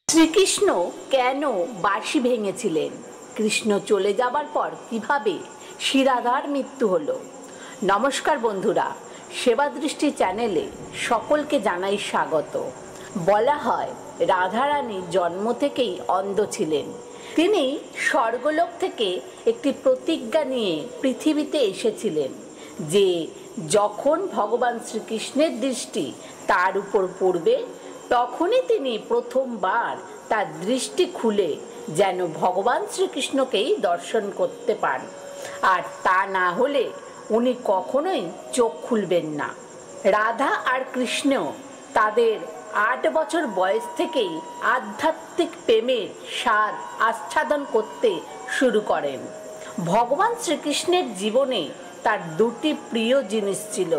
শ্রীকৃষ্ণ কেন বাঁশি ভেঙেছিলেন? কৃষ্ণ চলে যাবার পর কিভাবে শ্রীরাধার মৃত্যু হলো? নমস্কার বন্ধুরা, সেবা দৃষ্টি চ্যানেলে সকলকে জানাই স্বাগত। বলা হয় রাধারানী জন্ম থেকেই অন্ধ ছিলেন। তিনি স্বর্গলোক থেকে একটি প্রতিজ্ঞা নিয়ে পৃথিবীতে এসেছিলেন যে যখন ভগবান শ্রীকৃষ্ণের দৃষ্টি তার উপর পড়বে তখনই তিনি প্রথমবার তার দৃষ্টি খুলে যেন ভগবান শ্রীকৃষ্ণকেই দর্শন করতে পান, আর তা না হলে উনি কখনোই চোখ খুলবেন না। রাধা আর কৃষ্ণ তাদের 8 বছর বয়স থেকেই আধ্যাত্মিক প্রেমের স্বাদ আস্বাদন করতে শুরু করেন। ভগবান শ্রীকৃষ্ণের জীবনে তার দুটি প্রিয় জিনিস ছিল,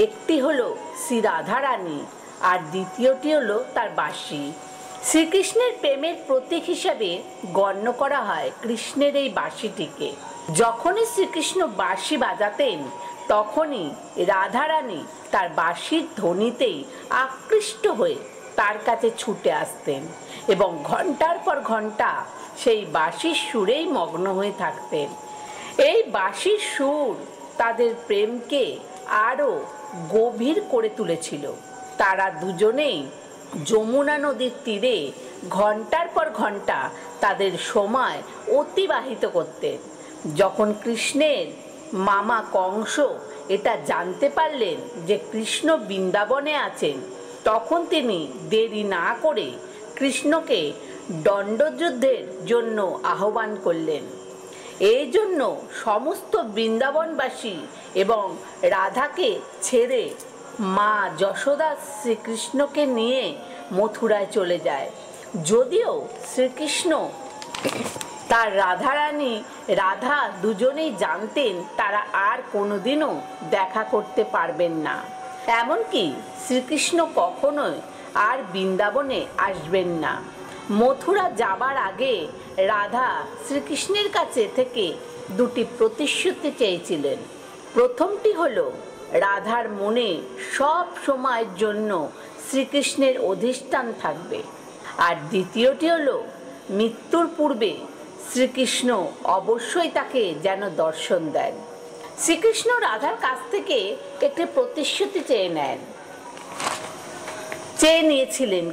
একটি হলো শ্রী রাধারানী আর দ্বিতীয়টি হলো তার বাঁশি। শ্রীকৃষ্ণের প্রেমের প্রতীক হিসাবে গণ্য করা হয় কৃষ্ণের এই বাঁশিটিকে। যখনই শ্রীকৃষ্ণ বাঁশি বাজাতেন তখনই রাধারানী তার বাঁশির ধ্বনিতেই আকৃষ্ট হয়ে তার কাছে ছুটে আসতেন এবং ঘন্টার পর ঘন্টা সেই বাঁশির সুরেই মগ্ন হয়ে থাকতেন। এই বাঁশির সুর তাদের প্রেমকে আরও গভীর করে তুলেছিল। তারা দুজনেই যমুনা নদীর তীরে ঘন্টার পর ঘন্টা তাদের সময় অতিবাহিত করতেন। যখন কৃষ্ণের মামা কংস এটা জানতে পারলেন যে কৃষ্ণ বৃন্দাবনে আছেন, তখন তিনি দেরি না করে কৃষ্ণকে দণ্ডযুদ্ধের জন্য আহ্বান করলেন। এই জন্য সমস্ত বৃন্দাবনবাসী এবং রাধাকে ছেড়ে মা যশোদা শ্রীকৃষ্ণকে নিয়ে মথুরায় চলে যায়। যদিও শ্রীকৃষ্ণ তার রাধা দুজনেই জানতেন তারা আর কোনোদিনও দেখা করতে পারবেন না, এমনকি শ্রীকৃষ্ণ কখনোই আর বৃন্দাবনে আসবেন না। মথুরা যাবার আগে রাধা শ্রীকৃষ্ণের কাছে থেকে দুটি প্রতিশ্রুতি চেয়েছিলেন। প্রথমটি হলো রাধার মনে সব সময়ের জন্য শ্রীকৃষ্ণের অধিষ্ঠান থাকবে, আর দ্বিতীয়টি হলো মৃত্যুর পূর্বে শ্রীকৃষ্ণ অবশ্যই তাকে যেন দর্শন দেন। শ্রীকৃষ্ণ রাধার কাছ থেকে একটি প্রতিশ্রুতি চেয়ে নিয়েছিলেন,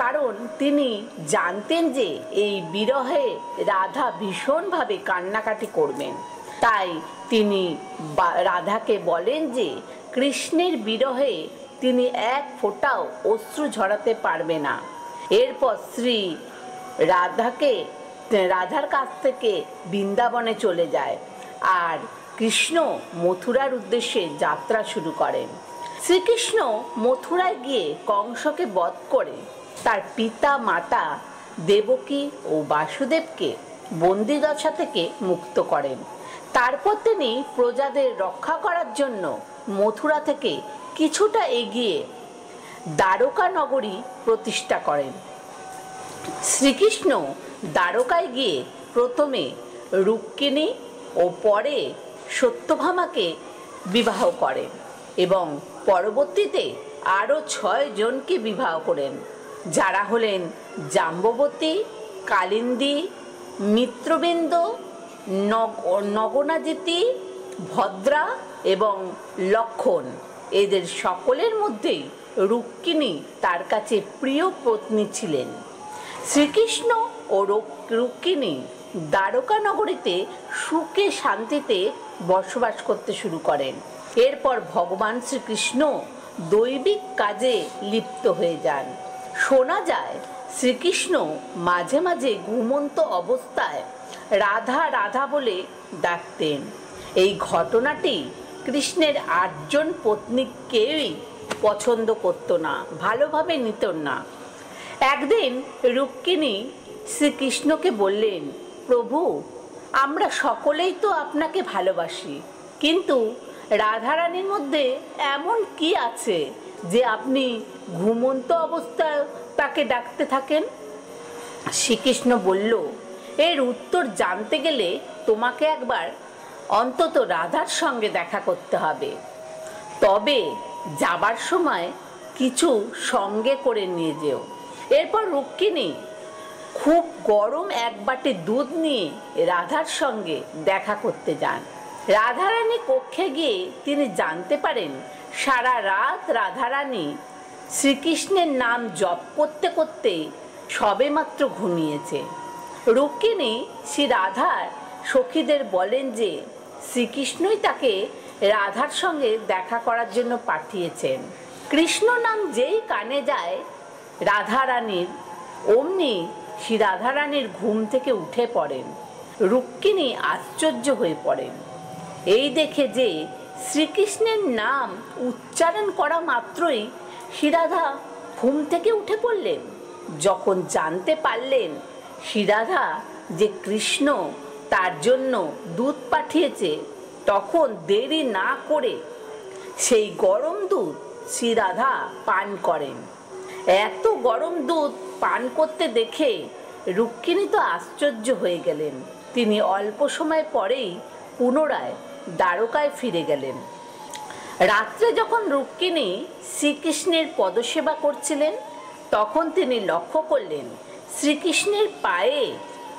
কারণ তিনি জানতেন যে এই বিরহে রাধা ভীষণভাবে কান্নাকাটি করবেন। তাই তিনি রাধাকে বলেন যে কৃষ্ণের বিরহে তিনি এক ফোঁটাও অশ্রু ঝরাতে পারবে না। এরপর শ্রী রাধার কাছ থেকে বৃন্দাবনে চলে যায় আর কৃষ্ণ মথুরার উদ্দেশ্যে যাত্রা শুরু করেন। শ্রীকৃষ্ণ মথুরায় গিয়ে কংসকে বধ করে তার পিতা মাতা দেবকী ও বাসুদেবকে বন্দিদশা থেকে মুক্ত করেন। তারপর তিনি প্রজাদের রক্ষা করার জন্য মথুরা থেকে কিছুটা এগিয়ে দ্বারকা নগরী প্রতিষ্ঠা করেন। শ্রীকৃষ্ণ দ্বারকায় গিয়ে প্রথমে রুক্মিণী ও পরে সত্যভামাকে বিবাহ করেন এবং পরবর্তীতে আরও 6 জনকে বিবাহ করেন, যারা হলেন জাম্ববতী, কালিন্দী, মিত্রবিন্দ, নগনাজিতি, ভদ্রা এবং লক্ষণ। এদের সকলের মধ্যেই রুক্মিণী তার কাছে প্রিয় পত্নী ছিলেন। শ্রীকৃষ্ণ ও রুক্মিণী দ্বারকা নগরীতে সুখে শান্তিতে বসবাস করতে শুরু করেন। এরপর ভগবান শ্রীকৃষ্ণ দৈবিক কাজে লিপ্ত হয়ে যান। শোনা যায় শ্রীকৃষ্ণ মাঝে মাঝে ঘুমন্ত অবস্থায় রাধা রাধা বলে ডাকতেন। এই ঘটনাটি কৃষ্ণের 8 জন পত্নী কেউই পছন্দ করত না, ভালোভাবে নিত না। একদিন রুক্মিণী শ্রীকৃষ্ণকে বললেন, প্রভু, আমরা সকলেই তো আপনাকে ভালোবাসি, কিন্তু রাধারানীর মধ্যে এমন কি আছে যে আপনি ঘুমন্ত অবস্থায় তাকে ডাকতে থাকেন? শ্রীকৃষ্ণ বলল, এর উত্তর জানতে গেলে তোমাকে একবার অন্তত রাধার সঙ্গে দেখা করতে হবে। তবে যাবার সময় কিছু সঙ্গে করে নিয়ে যেও। এরপর রুক্মিণী খুব গরম এক বাটি দুধ নিয়ে রাধার সঙ্গে দেখা করতে যান। রাধারানী কক্ষে গিয়ে তিনি জানতে পারেন সারা রাত রাধারানী শ্রীকৃষ্ণের নাম জপ করতে করতে সবেমাত্র ঘুমিয়েছে। রুক্মিণী শ্রী রাধার সখীদের বলেন যে শ্রীকৃষ্ণই তাকে রাধার সঙ্গে দেখা করার জন্য পাঠিয়েছেন। কৃষ্ণ নাম যেই কানে যায় রাধারানীর, অমনি শ্রী রাধারানীর ঘুম থেকে উঠে পড়েন। রুক্মিণী আশ্চর্য হয়ে পড়েন এই দেখে যে শ্রীকৃষ্ণের নাম উচ্চারণ করা মাত্রই শ্রী রাধা ঘুম থেকে উঠে পড়লেন। যখন জানতে পারলেন শ্রী রাধা যে কৃষ্ণ তার জন্য দুধ পাঠিয়েছে, তখন দেরি না করে সেই গরম দুধ শ্রী রাধা পান করেন। এত গরম দুধ পান করতে দেখে রুক্মিণী তো আশ্চর্য হয়ে গেলেন। তিনি অল্প সময় পরেই পুনরায় দ্বারকায় ফিরে গেলেন। রাত্রে যখন রুক্মিণী শ্রীকৃষ্ণের পদসেবা করছিলেন, তখন তিনি লক্ষ্য করলেন শ্রীকৃষ্ণের পায়ে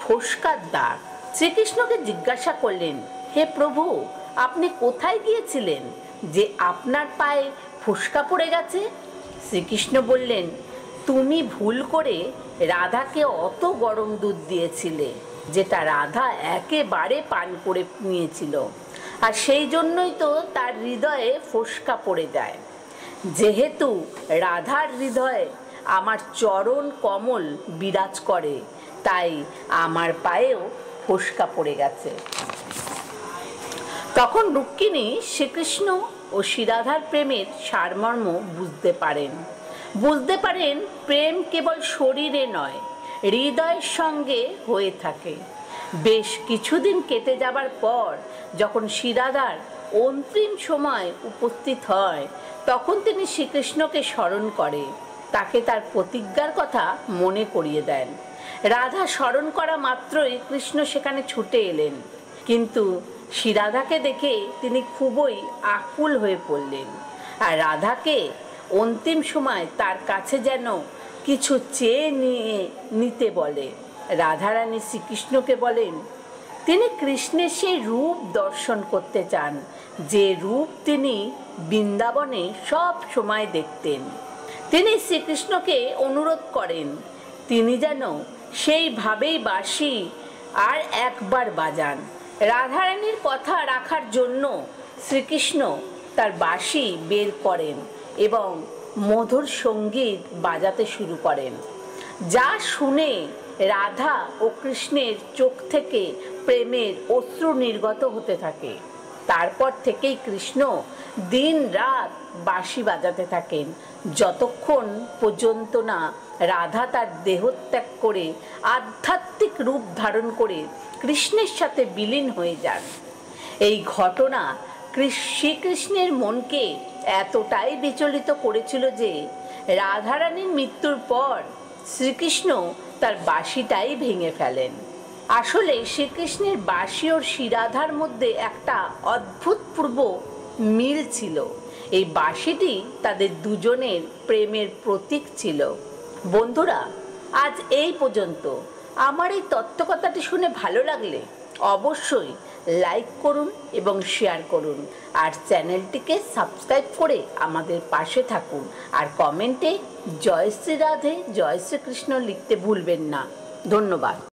ফোস্কার দাগ। শ্রীকৃষ্ণকে জিজ্ঞাসা করলেন, হে প্রভু, আপনি কোথায় গিয়েছিলেন যে আপনার পায়ে ফোস্কা পড়ে গেছে? শ্রীকৃষ্ণ বললেন, তুমি ভুল করে রাধাকে অত গরম দুধ দিয়েছিলে, যেটা রাধা একেবারে পান করে নিয়েছিল, আর সেই জন্যই তো তার হৃদয়ে ফোস্কা পড়ে যায়। যেহেতু রাধার হৃদয়ে আমার চরণ কমল বিরাজ করে, তাই আমার পায়েও ফোস্কা পড়ে গেছে। তখন রুক্মিণী শ্রীকৃষ্ণ ও শ্রী রাধার প্রেমের সারমর্ম বুঝতে পারেন প্রেম কেবল শরীরে নয়, হৃদয়ের সঙ্গে হয়ে থাকে। বেশ কিছুদিন কেটে যাবার পর যখন শ্রী রাধার অন্তিম সময় উপস্থিত হয়, তখন তিনি শ্রীকৃষ্ণকে স্মরণ করে তাকে তার প্রতিজ্ঞার কথা মনে করিয়ে দেন। রাধা স্মরণ করা মাত্রই কৃষ্ণ সেখানে ছুটে এলেন, কিন্তু শ্রী রাধাকে দেখে তিনি খুবই আকুল হয়ে পড়লেন, আর রাধাকে অন্তিম সময় তার কাছে যেন কিছু চেয়ে নিতে বলে। রাধারানী শ্রীকৃষ্ণকে বলেন তিনি কৃষ্ণের সেই রূপ দর্শন করতে চান, যে রূপ তিনি বৃন্দাবনে সব সময় দেখতেন। তিনি শ্রীকৃষ্ণকে অনুরোধ করেন তিনি যেন সেইভাবেই বাঁশি আর একবার বাজান। রাধারানীর কথা রাখার জন্য শ্রীকৃষ্ণ তার বাঁশি বের করেন এবং মধুর সঙ্গীত বাজাতে শুরু করেন, যা শুনে রাধা ও কৃষ্ণের চোখ থেকে প্রেমের অশ্রু নির্গত হতে থাকে। তারপর থেকেই কৃষ্ণ দিন রাত বাঁশি বাজাতে থাকেন, যতক্ষণ পর্যন্ত না রাধা তার দেহত্যাগ করে আধ্যাত্মিক রূপ ধারণ করে কৃষ্ণের সাথে বিলীন হয়ে যান। এই ঘটনা শ্রীকৃষ্ণের মনকে এতটাই বিচলিত করেছিল যে রাধারানীর মৃত্যুর পর শ্রীকৃষ্ণ তার বাঁশিটাই ভেঙে ফেলেন। আসলে শ্রীকৃষ্ণের বাঁশি ও শ্রী রাধার মধ্যে একটা অভূতপূর্ব মিল ছিল। এই বাঁশিটি তাদের দুজনের প্রেমের প্রতীক ছিল। বন্ধুরা, আজ এই পর্যন্ত। আমার এই তত্ত্বকথাটি শুনে ভালো লাগলে অবশ্যই লাইক করুন এবং শেয়ার করুন, আর চ্যানেলটিকে সাবস্ক্রাইব করে আমাদের পাশে থাকুন, আর কমেন্টে জয় শ্রী রাধে, জয় শ্রীকৃষ্ণ লিখতে ভুলবেন না। ধন্যবাদ।